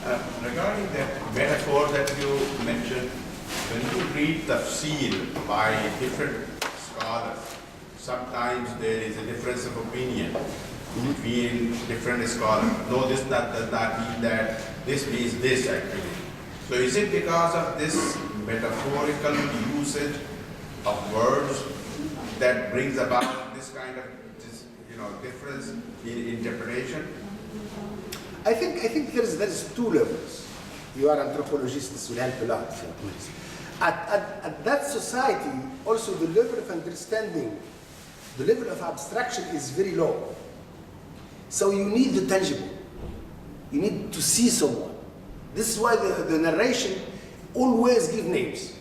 Regarding that metaphor that you mentioned, when you read tafsir by different scholars, sometimes there is a difference of opinion between different scholars. No, this does not mean that, this means this actually. So is it because of this metaphorical usage of words that brings about this kind of difference in interpretation? I think there's two levels. You are anthropologists, this will help a lot. At that society, also the level of understanding, the level of abstraction is very low. So you need the tangible. You need to see someone. This is why the narration always give names.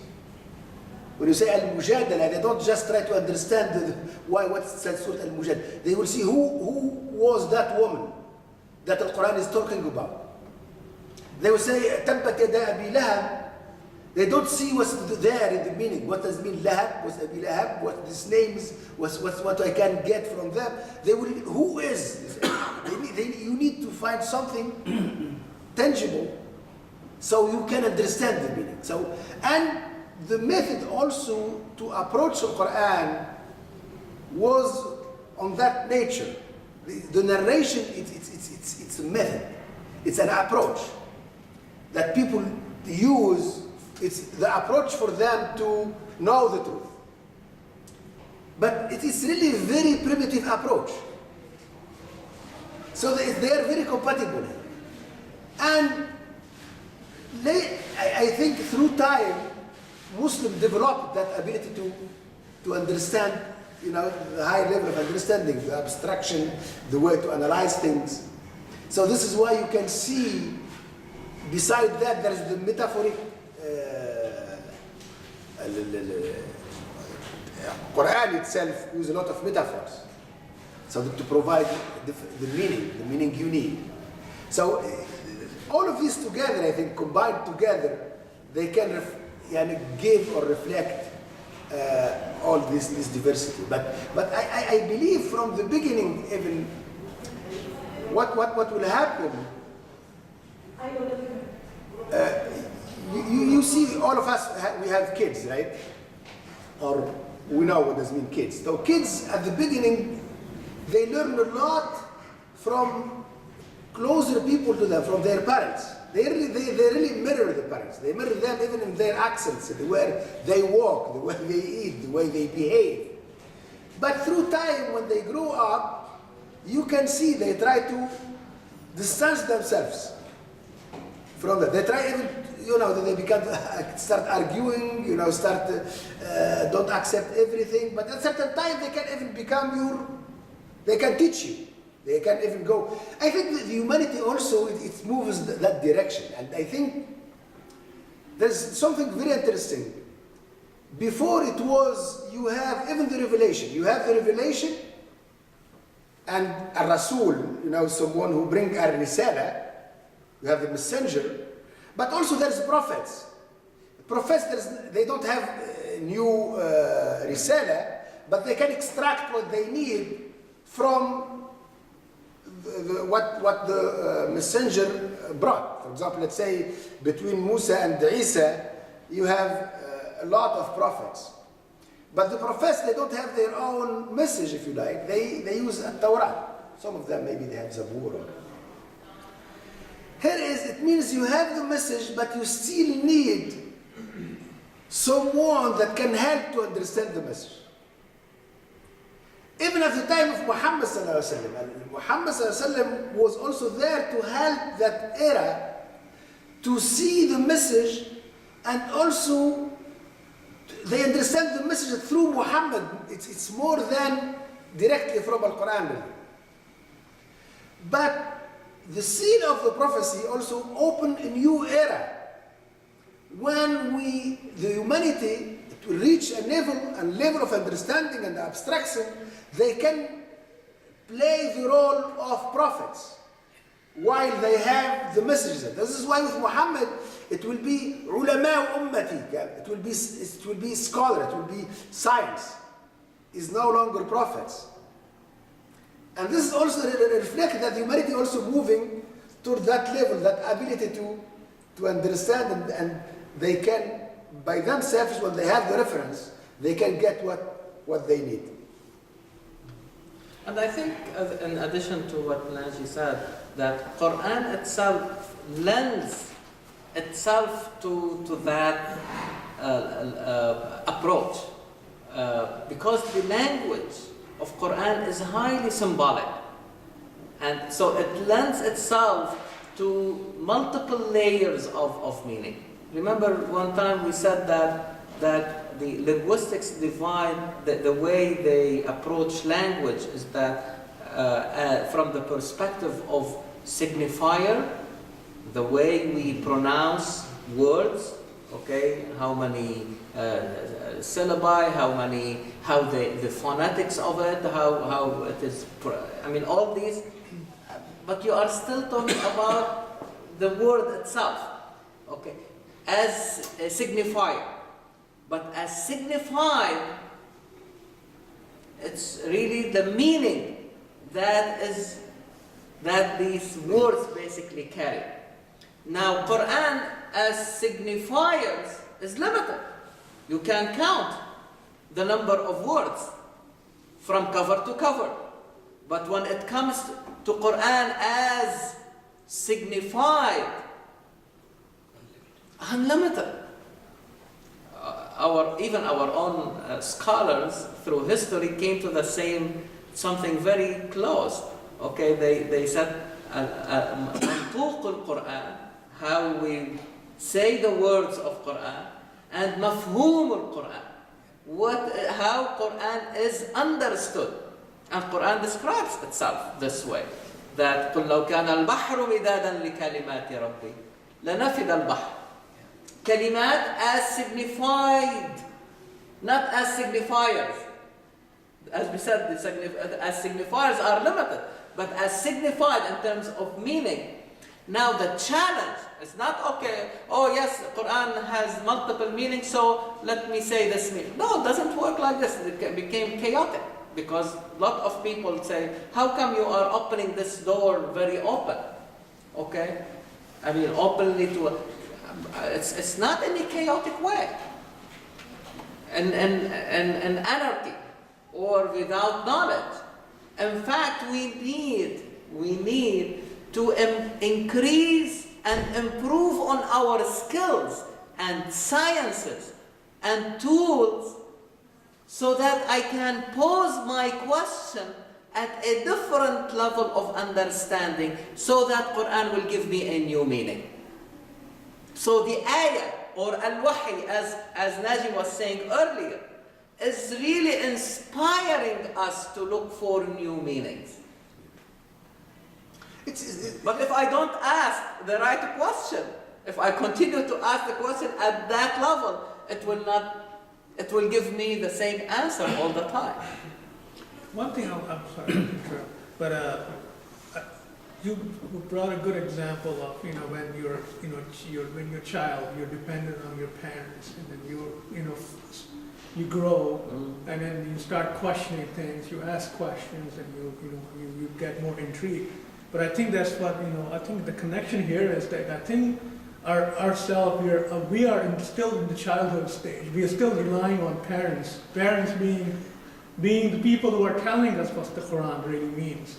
When you say al-mujadala, they don't just try to understand what says Surah al-Mujadala. They will see who was that woman that the Quran is talking about. They will say, Tabbat yada Abi Lahab. They don't see what's there in the meaning. What does it mean Lahab? What's Abi Lahab? What this name is? What I can get from them? They will, who is? You need to find something tangible so you can understand the meaning. So, and the method also to approach the Quran was on that nature. The narration, it's a method. It's an approach that people use. It's the approach for them to know the truth. But it is really a very primitive approach. So they are very compatible. And I think through time, Muslims developed that ability to understand, the high level of understanding, the abstraction, the way to analyze things. So this is why you can see, beside that, there is the metaphoric Quran itself uses a lot of metaphors, so to provide the meaning you need. So all of these together, I think, combined together, they can give or reflect all this diversity. But I believe from the beginning, even what will happen. You see, all of us, we have kids, right? Or we know what does mean kids. So kids, at the beginning, they learn a lot from closer people to them, from their parents. They really mirror the parents. They mirror them even in their accents, the way they walk, the way they eat, the way they behave. But through time, when they grow up, you can see they try to distance themselves from that. They try even, they become start arguing, don't accept everything. But at a certain time, they can even become they can teach you. They can even go. I think that the humanity also, it moves that direction. And I think there's something very interesting. Before it was, you have even the revelation. You have the revelation and a Rasul, someone who brings a risala. You have the messenger. But also there's prophets. Prophets, they don't have new risala, but they can extract what they need from what the messenger brought. For example, let's say between Musa and Isa, you have a lot of prophets. But the prophets, they don't have their own message, if you like. They use a Torah. Some of them, maybe they have Zabur. Here it means you have the message, but you still need someone that can help to understand the message. Even at the time of Muhammad sallallahu alaihi wasallam, Muhammad sallallahu alaihi wasallam was also there to help that era to see the message, and also they understand the message through Muhammad. It's more than directly from Al-Quran. But the seal of the prophecy also opened a new era when the humanity, to reach a level of understanding and abstraction, they can play the role of prophets while they have the messages. This is why with Muhammad, it will be ulama ummati, it will be scholar, it will be science. Is no longer prophets. And this is also reflects that humanity also moving to that level, that ability to understand, and they can, by themselves, when they have the reference, they can get what they need. And I think, in addition to what Naji said, that Quran itself lends itself to that approach, because the language of Quran is highly symbolic, and so it lends itself to multiple layers of meaning. Remember, one time we said that the linguistics divide the way they approach language is that from the perspective of signifier, the way we pronounce words, okay, how many syllabi, how the phonetics of it, how it is, I mean, all these, but you are still talking about the word itself, okay, as a signifier. But as signified, it's really the meaning that these words basically carry. Now, Quran as signifiers is limited. You can count the number of words from cover to cover. But when it comes to Quran as signified, unlimited. Even our own scholars through history came to the same, something very close. Okay, they said mantuq al-Quran, how we say the words of Quran, and mafhum al-Quran, how Quran is understood. And Quran describes itself this way, that قُلْ لَوْ كَانَ الْبَحْرُ مِدَادًا لِكَلِمَاتِ رَبِّي لَنَفِدَ الْبَحْرُ. Kalimat as signified, not as signifiers. As we said, as signifiers are limited, but as signified in terms of meaning. Now the challenge is not, okay, oh yes, Quran has multiple meanings, so let me say this meaning. No, it doesn't work like this. It became chaotic, because a lot of people say, how come you are opening this door very open? Okay? I mean, openly to... It's not in a chaotic way, and anarchy, or without knowledge. In fact, we need to increase and improve on our skills and sciences and tools, so that I can pose my question at a different level of understanding, so that Quran will give me a new meaning. So the ayah, or al-wahy, as Naji was saying earlier, is really inspiring us to look for new meanings. But if I don't ask the right question, if I continue to ask the question at that level, it will give me the same answer all the time. One thing, I'm sorry to interrupt, but you brought a good example of, when when you're a child, you're dependent on your parents, and then you grow, and then you start questioning things, you ask questions, and you get more intrigued. But I think that's what, I think the connection here is that I think ourselves, we are still in the childhood stage. We are still relying on parents being the people who are telling us what the Quran really means.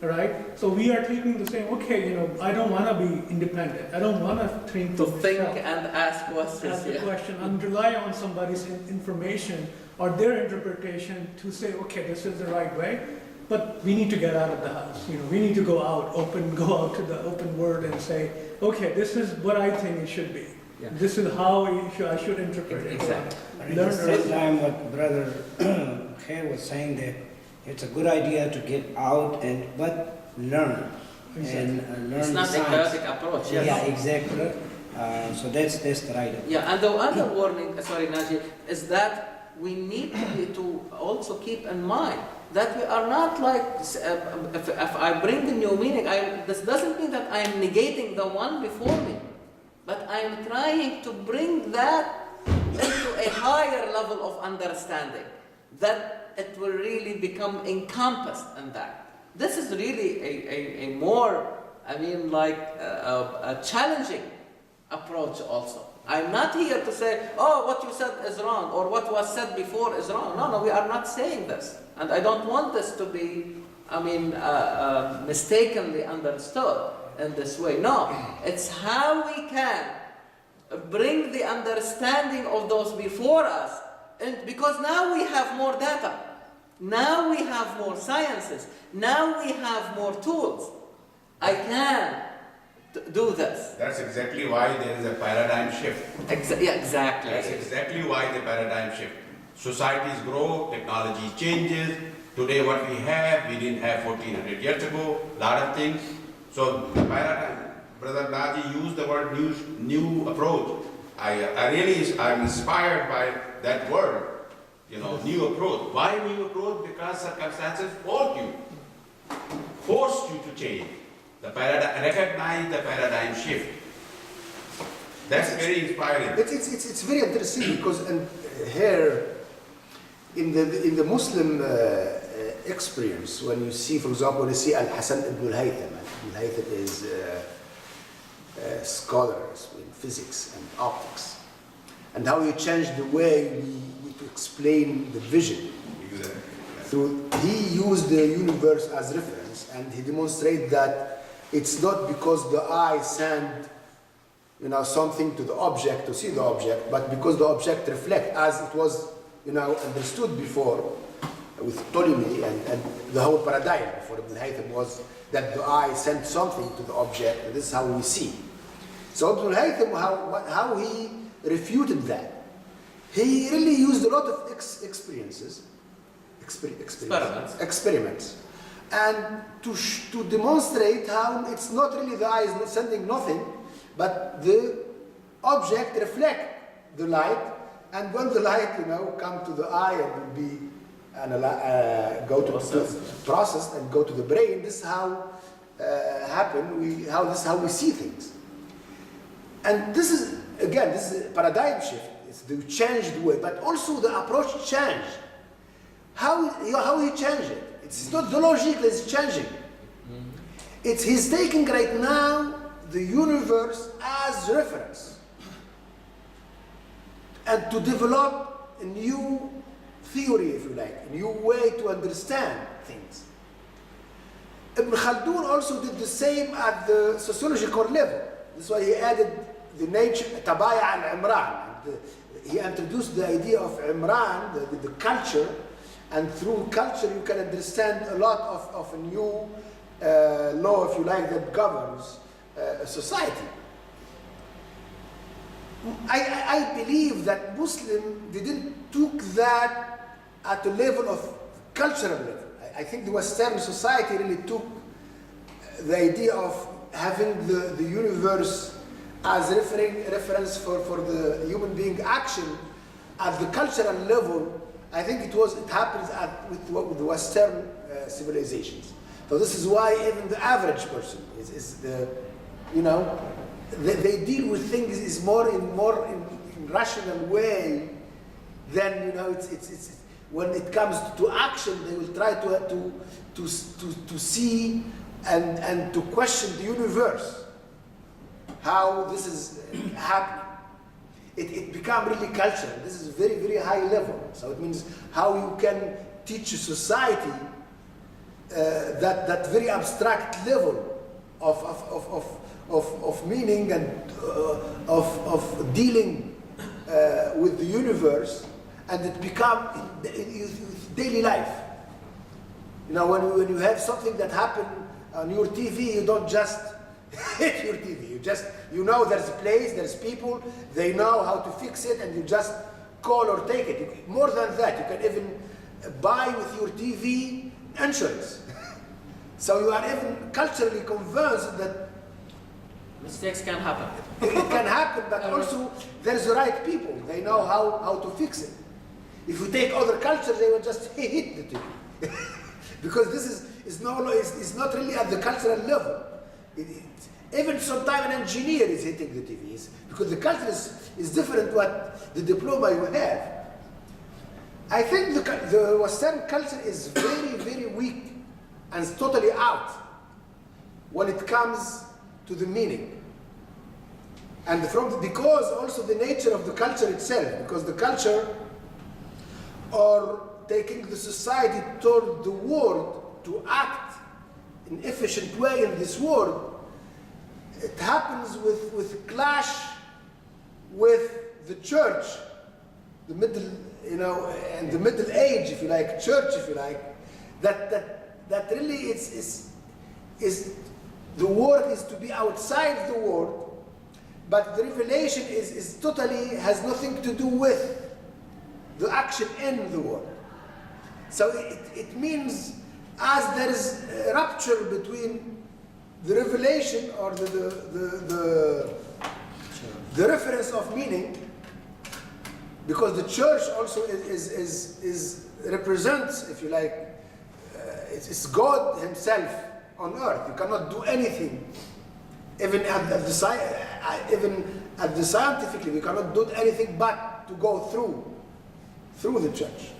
Right? So we are taking the same, okay, I don't want to be independent. I don't want to think and ask questions. Ask the question and rely on somebody's information or their interpretation to say, okay, this is the right way. But we need to get out of the house. We need to go out to the open world and say, okay, this is what I think it should be. Yeah. This is how I should interpret it. Exactly. At the same time, what Brother Khayr was saying, that it's a good idea to get out but learn. Exactly. And learn it's not the a science. chaotic approach. Yes. Yeah, exactly. So that's the right approach. Yeah, and the other warning, sorry Naji, is that we need to also keep in mind that we are not like, if I bring the new meaning, this doesn't mean that I am negating the one before me, but I am trying to bring that into a higher level of understanding, that it will really become encompassed in that. This is really a more I mean, like a challenging approach also. I'm not here to say, oh, what you said is wrong, or what was said before is wrong. No, we are not saying this. And I don't want this to be, mistakenly understood in this way. No, it's how we can bring the understanding of those before us, and because now we have more data, now we have more sciences, now we have more tools. I can do this. That's exactly why there is a paradigm shift. Exactly. That's exactly why the paradigm shift. Societies grow, technology changes. Today what we have, we didn't have 1400 years ago, a lot of things. So the paradigm, Brother Naji used the word new approach. I'm inspired by that word, new approach. Why new approach? Because circumstances forced you to change. The paradigm, recognize the paradigm shift. That's very inspiring. It's very interesting because here in the Muslim experience, when you see, for example, you see Al-Hasan ibn al-Haytham. Ibn al-Haytham is a scholar in physics and optics, and how he changed the way we explain the vision. He used the universe as reference, and he demonstrated that it's not because the eye sent something to the object to see the object, but because the object reflects, as it was understood before with Ptolemy, and the whole paradigm for Ibn Haytham was that the eye sent something to the object, and this is how we see. So Ibn Haytham, how he refuted that, he really used a lot of experiments, and to demonstrate how it's not really the eye is not sending nothing, but the object reflect the light, and when the light come to the eye and will be processed and go to the brain, this is how this is how we see things. And this is a paradigm shift. It's the changed way, but also the approach changed. How he changed it? It's not the logic that's changing. He's taking right now the universe as reference, and to develop a new theory, if you like, a new way to understand things. Ibn Khaldun also did the same at the sociological level. That's why he added the nature, Tabaya al-Imran. He introduced the idea of Imran, the culture, and through culture you can understand a lot of a new law, if you like, that governs a society. I believe that Muslim didn't took that at a level of cultural level. I think the Western society really took the idea of having the universe as reference for the human being action at the cultural level. I think it happens with the Western civilizations. So this is why even the average person they deal with things is more in rational way than it's when it comes to action, they will try to see and to question the universe, how this is happening. It become really cultural. This is very, very high level. So it means how you can teach a society that very abstract level of meaning and of dealing with the universe, and it become in daily life. When you have something that happened on your TV, you don't just hit your TV. You know there's a place, there's people, they know how to fix it, and you just call or take it. More than that, you can even buy with your TV insurance. So you are even culturally convinced that mistakes can happen. It can happen, but also there's the right people. They know how to fix it. If you take other cultures, they will just hit the TV. Because this is not really at the cultural level. Even sometimes an engineer is hitting the TVs, because the culture is different what the diploma you have. I think the Western culture is very, very weak and totally out. when it comes to the meaning. And because also the nature of the culture itself, because the culture or taking the society toward the world to act in efficient way in this world, it happens with clash with the church, the middle, and the middle age, if you like, church, if you like, that really is the word is to be outside the world, but the revelation is totally has nothing to do with the action in the world. So it means as there is a rupture between the revelation or the reference of meaning, because the church also is represents, if you like, it's God Himself on earth. You cannot do anything, even at the scientifically, we cannot do anything but to go through the church.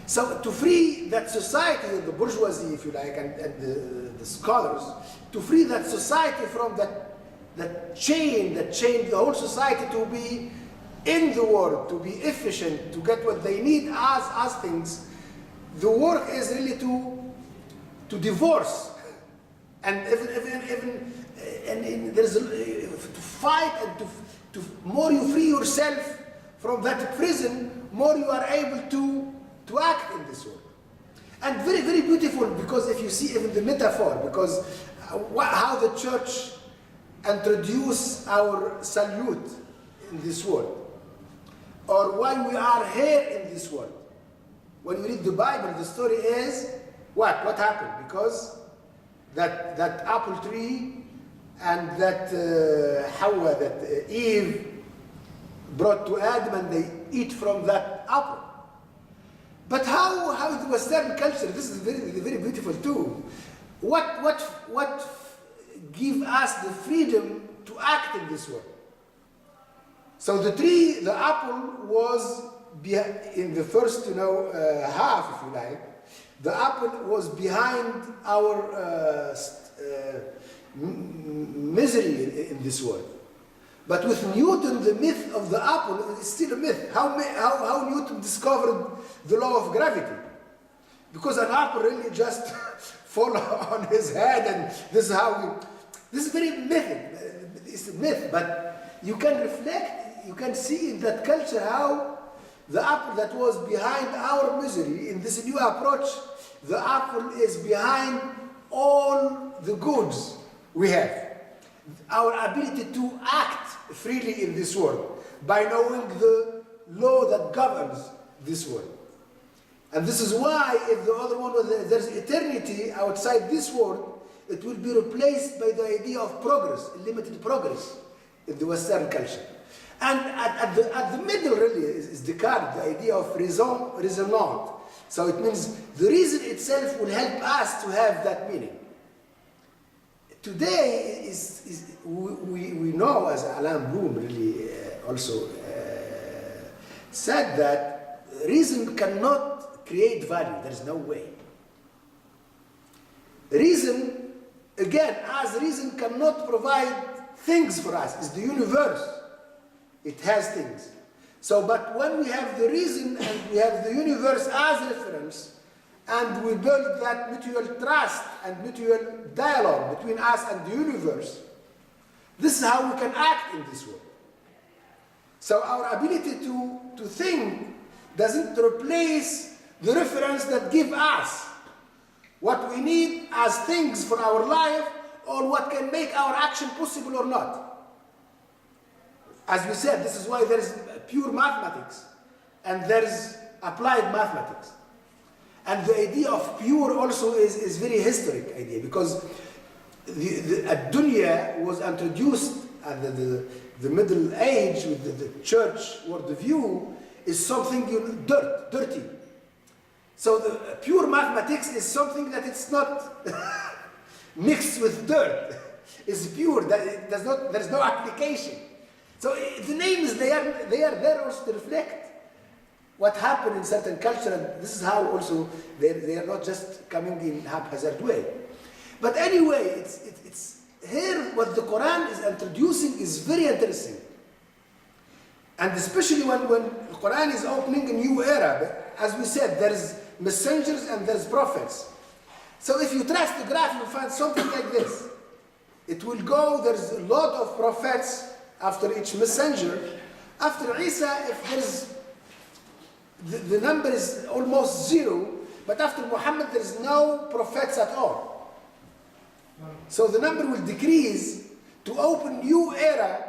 So to free that society, the bourgeoisie, if you like, and the scholars, to free that society from that chain the whole society to be in the world, to be efficient, to get what they need as things, the work is really to divorce, and even there's to fight, and to more you free yourself from that prison, more you are able to act in this world. And very, very beautiful, because if you see even the metaphor, because how the church introduce our salute in this world, or why we are here in this world. When you read the Bible, the story is what happened? Because that apple tree and that Hawa, that Eve brought to Adam, and they eat from that apple. But how the Western culture, this is very, very beautiful too. What give us the freedom to act in this world? So the apple was in the first, half, if you like. The apple was behind our misery in this world. But with Newton, the myth of the apple is still a myth. How Newton discovered the law of gravity? Because an apple really just fall on his head, and this is very mythic. It's a myth, but you can reflect, you can see in that culture how the apple that was behind our misery, in this new approach, the apple is behind all the goods we have. Our ability to act freely in this world by knowing the law that governs this world. And this is why, if the other one, there's eternity outside this world, it will be replaced by the idea of progress, limited progress in the Western culture. And at the middle really is Descartes, the idea of raisonnement. So it means the reason itself will help us to have that meaning. Today we know, as Alain Bloom really also said, that reason cannot create value. There is no way. Reason, again, as reason cannot provide things for us, is the universe. It has things. So, but when we have the reason and we have the universe as reference, and we build that mutual trust and mutual dialogue between us and the universe, this is how we can act in this world. So our ability to think doesn't replace the reference that give us what we need as things for our life, or what can make our action possible or not. As we said, this is why there is pure mathematics and there is applied mathematics. And the idea of pure also is very historic idea, because the dunya was introduced at the Middle Age with the church worldview is something dirty. So the pure mathematics is something that it's not mixed with dirt. It's pure. That it does not. There is no application. So the names they are there also to reflect what happened in certain culture, and this is how also they are not just coming in haphazard way. But anyway, it's here what the Quran is introducing is very interesting. And especially when the Quran is opening a new era. As we said, there's messengers and there's prophets. So if you trace the graph, you find something like this. It will go, there's a lot of prophets after each messenger. After Isa, if there's, the number is almost zero, but after Muhammad, there's no prophets at all. So the number will decrease to open new era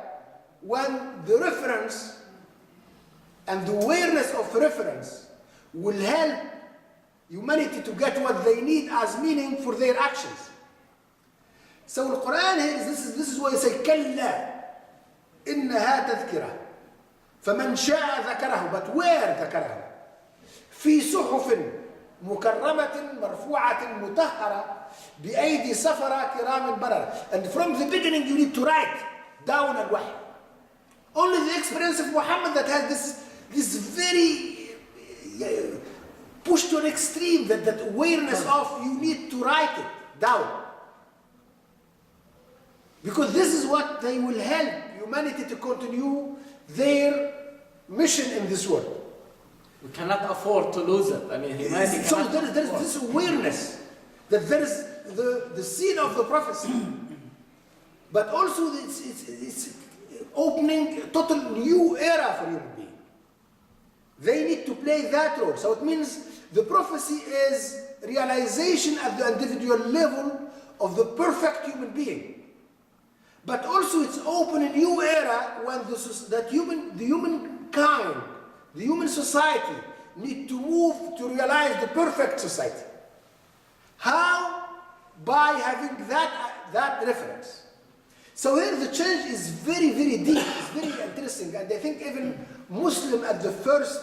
when the reference and the awareness of reference will help humanity to get what they need as meaning for their actions. So the Quran here, this is why you say, كَلَّا إِنَّهَا تَذْكِرَةٌ فَمَنْ شَاءَ ذَكَرَهُ. But where ذكره? في صحف مكرمة مرفوعة مطهرة بأيدي سفرة كرام بررة. And from the beginning you need to write down al-wahy. Only the experience of Muhammad that has this very push to an extreme, that awareness of you need to write it down. Because this is what they will help humanity to continue their mission in this world. We cannot afford to lose it. I mean, humanity So cannot there is this awareness that there is the seed of the prophecy, but also it's opening a total new era for human being. They need to play that role. So it means the prophecy is realization at the individual level of the perfect human being. But also it's open a new era when the humankind, the human society need to move to realize the perfect society. How? By having that reference. So here the change is very, very deep, it's very interesting, and I think even Muslim at the first,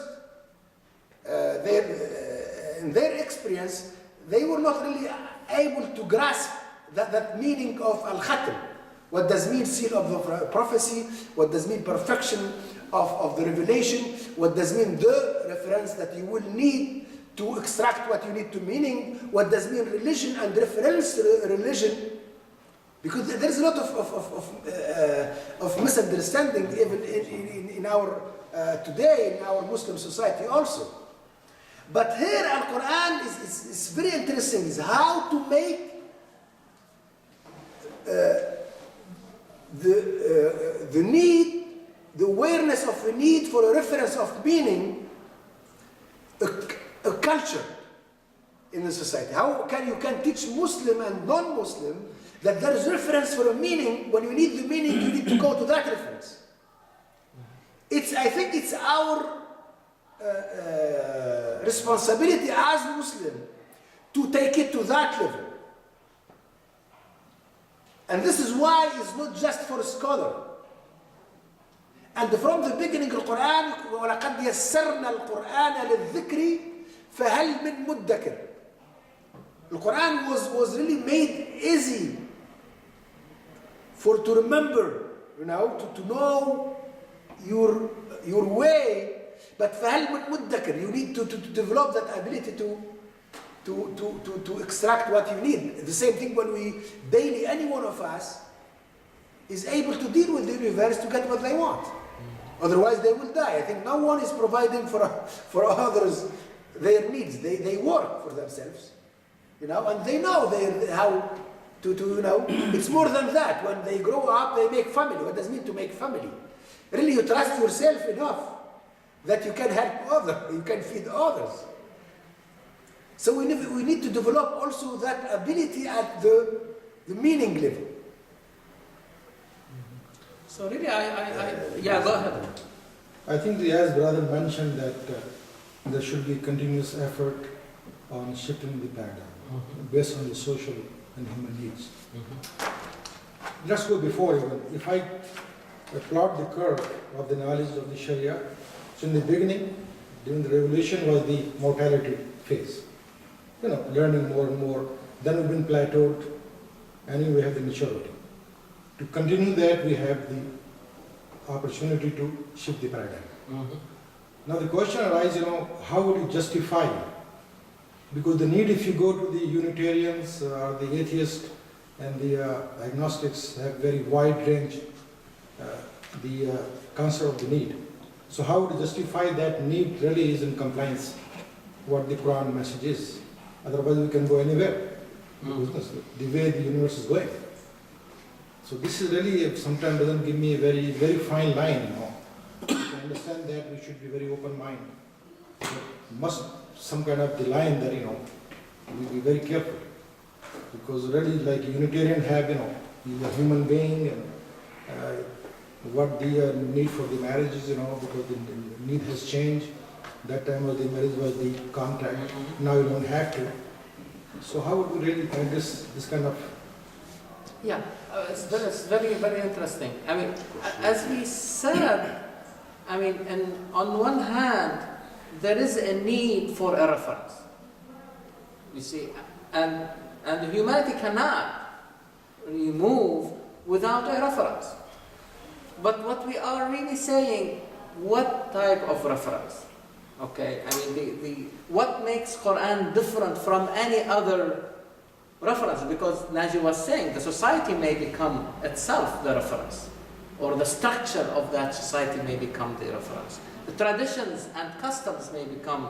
in their experience, they were not really able to grasp that meaning of al-khatm. What does mean seal of the prophecy? What does mean perfection of the revelation? What does mean the reference that you will need to extract what you need to meaning? What does mean religion and reference religion? Because there's a lot of misunderstanding even in our today in our Muslim society also. But here Al-Quran is very interesting. Is how to make the need, the awareness of the need for a reference of meaning, a culture in the society. How can you teach Muslim and non-Muslim that there is reference for a meaning? When you need the meaning, you need to go to that reference. I think it's our responsibility as Muslim to take it to that level. And this is why it's not just for a scholar. And from the beginning of the Quran, وَلَقَدْ يَسَّرْنَا الْقُرْآنَ لِلذِّكْرِ فَهَلْ مِن مُدَّكِرٍ. The Quran was really made easy to remember, to know your way. But فَهَلْ مِن مُدَّكِرٍ. You need to develop that ability to extract what you need. The same thing when daily, any one of us is able to deal with the universe to get what they want. Otherwise they will die. I think no one is providing for others their needs. They work for themselves, and they know how to it's more than that. When they grow up, they make family. What does it mean to make family? Really, you trust yourself enough that you can help others, you can feed others. So we need to develop also that ability at the meaning level. So really, yeah, go ahead. I think as brother mentioned that there should be continuous effort on shifting the paradigm based on the social and human needs. Let's go before even. If I plot the curve of the knowledge of the Sharia, so in the beginning, during the revolution was the mortality phase. Learning more and more. Then we've been plateaued, and we have the maturity. To continue that, we have the opportunity to shift the paradigm. Now the question arises, how will you justify Because the need, if you go to the Unitarians or the atheists and the agnostics, have very wide range, the concept of the need. So how to justify that need really is in compliance what the Quran message is. Otherwise we can go anywhere. Because the way the universe is going. So this is really sometimes doesn't give me a very, very fine line, you know. To understand that we should be very open-minded. Must some kind of the line that, you know, we be very careful. Because really like Unitarian have, you know, he's a human being and what the need for the marriage is, you know, because the need has changed. That time was the marriage was the contract. Now you don't have to. So how would we really address this kind of... Yeah, it's very, very interesting. I mean, as we said, I mean, and on one hand, there is a need for a reference. You see, and humanity cannot remove without a reference. But what we are really saying, what type of reference? Okay, I mean, what makes Quran different from any other reference? Because Naji was saying, the society may become itself the reference, or the structure of that society may become the reference. The traditions and customs may become.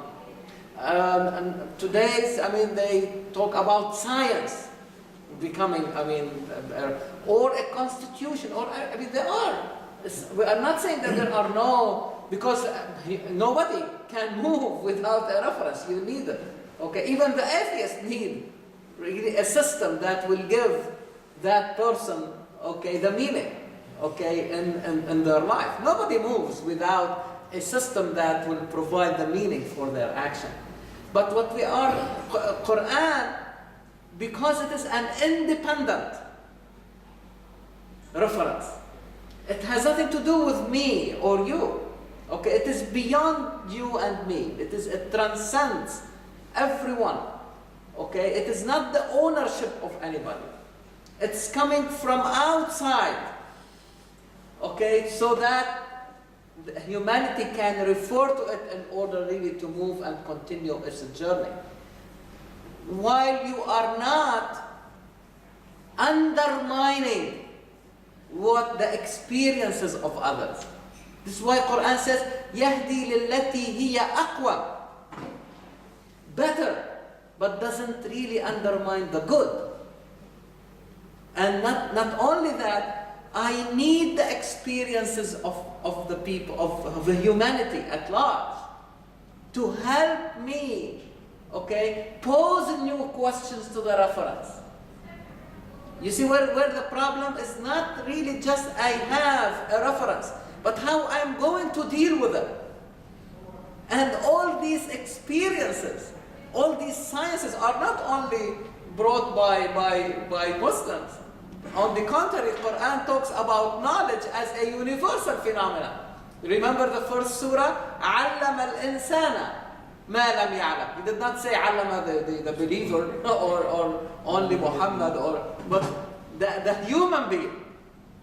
And today's, I mean, they talk about science becoming, I mean, or a constitution, or I mean, there are. We are not saying that there are no. Because nobody can move without a reference. You need it. Okay, even the atheists need really a system that will give that person, okay, the meaning, okay, in their life. Nobody moves without a system that will provide the meaning for their action. But what we are, Quran, because it is an independent reference, it has nothing to do with me or you. Okay, it is beyond you and me. It transcends everyone. Okay, it is not the ownership of anybody. It's coming from outside. Okay, so that humanity can refer to it in order really to move and continue its journey. While you are not undermining what the experiences of others. This is why Quran says, "Yahdi lillati hiya aqwa." Better, but doesn't really undermine the good. And not only that, I need the experiences of the people, of the humanity at large, to help me, okay, pose new questions to the reference. You see where the problem is not really just I have a reference, but how I'm going to deal with it. And all these experiences, all these sciences are not only brought by Muslims. On the contrary, Quran talks about knowledge as a universal phenomenon. Remember the first surah? عَلَّمَ الْإِنسَانَ مَا لَمْ يَعْلَمْ. He did not say عَلَّمَ the believer or only Muhammad, but the human being.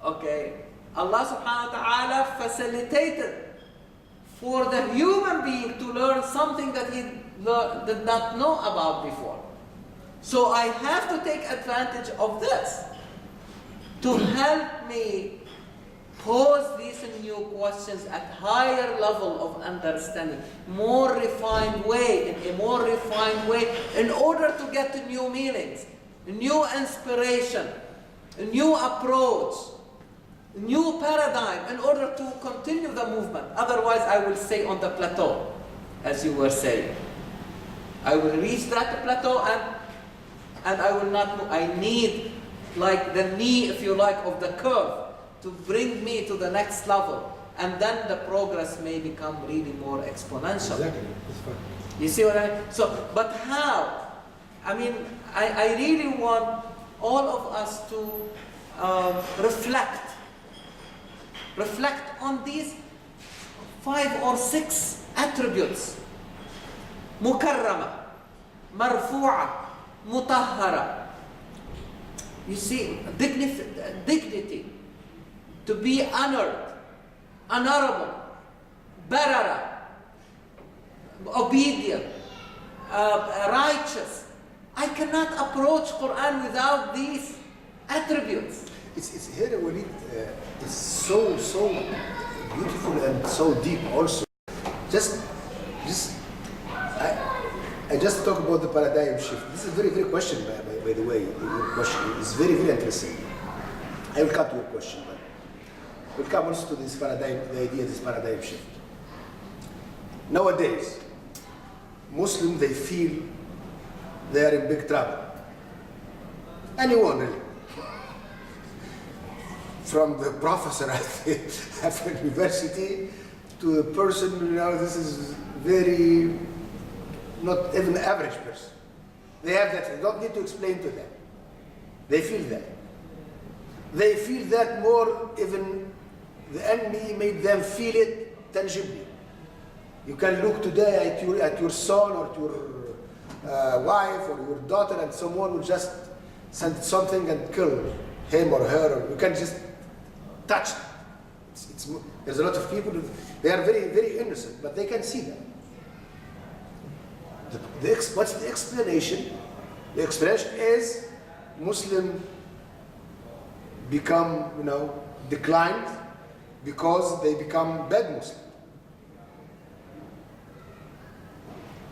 Okay. Allah subhanahu wa ta'ala facilitated for the human being to learn something that he did not know about before. So I have to take advantage of this to help me pose these new questions at higher level of understanding, more refined way, in a more refined way, in order to get to new meanings, new inspiration, a new approach, new paradigm, in order to continue the movement. Otherwise, I will stay on the plateau, as you were saying. I will reach that plateau and I will not move. I need like the knee, if you like, of the curve to bring me to the next level. And then the progress may become really more exponential. Exactly. That's fine. You see what I mean? So, but how? I mean, I really want all of us to reflect on these 5 or 6 attributes. Mukarrama, marfu'a, mutahhara. You see, dignity, to be honored, honorable, barara, obedient, righteous. I cannot approach Quran without these attributes. It's here, Walid, it's so beautiful and so deep also. I just talk about the paradigm shift. This is a very question, by the way. Your question is very interesting. I will come to your question, but we'll come also to this paradigm, the idea of this paradigm shift. Nowadays, Muslims, they feel they are in big trouble. Anyone really. From the professor at the university to the person, this is very, not even average person. They have that, you don't need to explain to them. They feel that. They feel that more, even the enemy made them feel it tangibly. You can look today at your son or to your wife or your daughter, and someone will just send something and kill him or her, or you can just touch it. There's a lot of people, they are very innocent, but they can see that. What's the explanation? The explanation is Muslim become, declined because they become bad Muslim.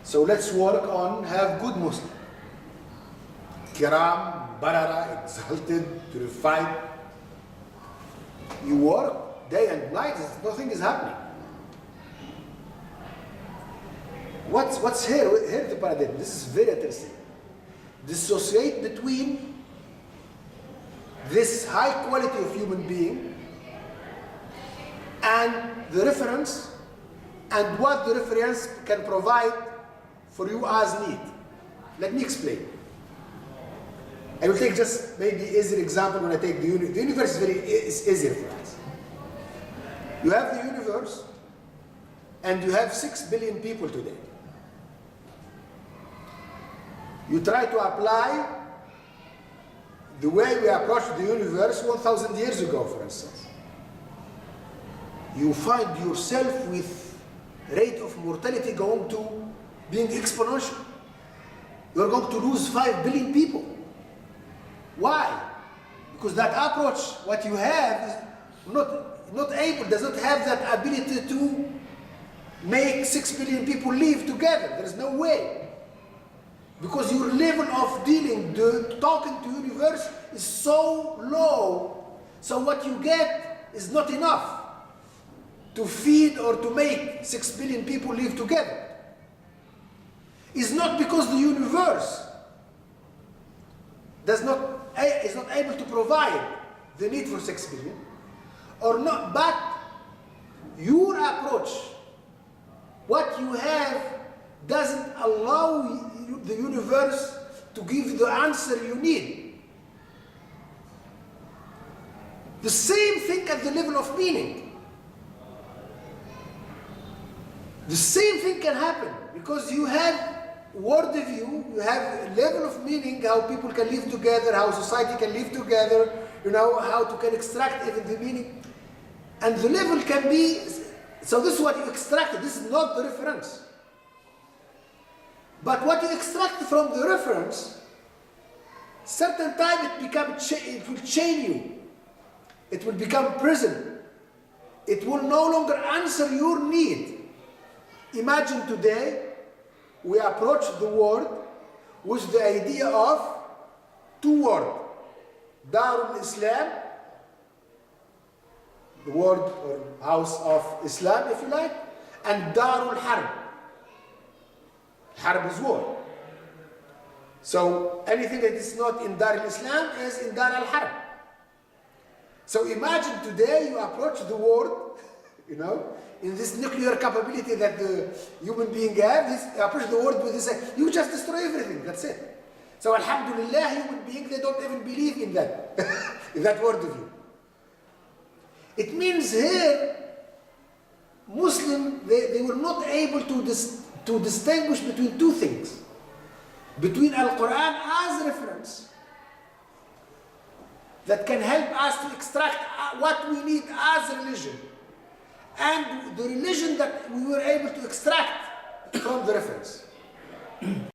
So let's work on have good Muslim. Kiram, barara, exalted, purified. You work day and night, nothing is happening. What's here? Here the paradigm. This is very interesting. Dissociate between this high quality of human being and the reference and what the reference can provide for you as need. Let me explain. I will take just maybe easier example when I take the universe. The universe is easier for us. You have the universe and you have 6 billion people today. You try to apply the way we approached the universe 1,000 years ago, for instance. You find yourself with rate of mortality going to being exponential. You're going to lose 5 billion people. Why? Because that approach, what you have, is does not have that ability to make 6 billion people live together. There's no way. Because your level of dealing, talking to the universe is so low, so what you get is not enough to feed or to make 6 billion people live together. It's not because the universe is not able to provide the need for 6 billion, or not, but your approach, what you have, doesn't allow the universe to give you the answer you need. The same thing at the level of meaning. The same thing can happen because you have worldview, you have a level of meaning, how people can live together, how society can live together, how to can extract even the meaning. And the level can be, so this is what you extracted, this is not the reference. But what you extract from the reference, certain time it will chain you. It will become prison. It will no longer answer your need. Imagine today, we approach the world with the idea of 2 words. Darul Islam, the word or house of Islam, if you like, and Darul Harb. Harb is war. So anything that is not in Dar al-Islam is in Dar al-Harb. So imagine today you approach the world, in this nuclear capability that the human being has, you approach the world with this, you just destroy everything, that's it. So alhamdulillah, human beings, they don't even believe in that, in that worldview. It means here, Muslim, they were not able to distinguish between 2 things. Between Al-Quran as reference, that can help us to extract what we need as religion, and the religion that we were able to extract from the reference.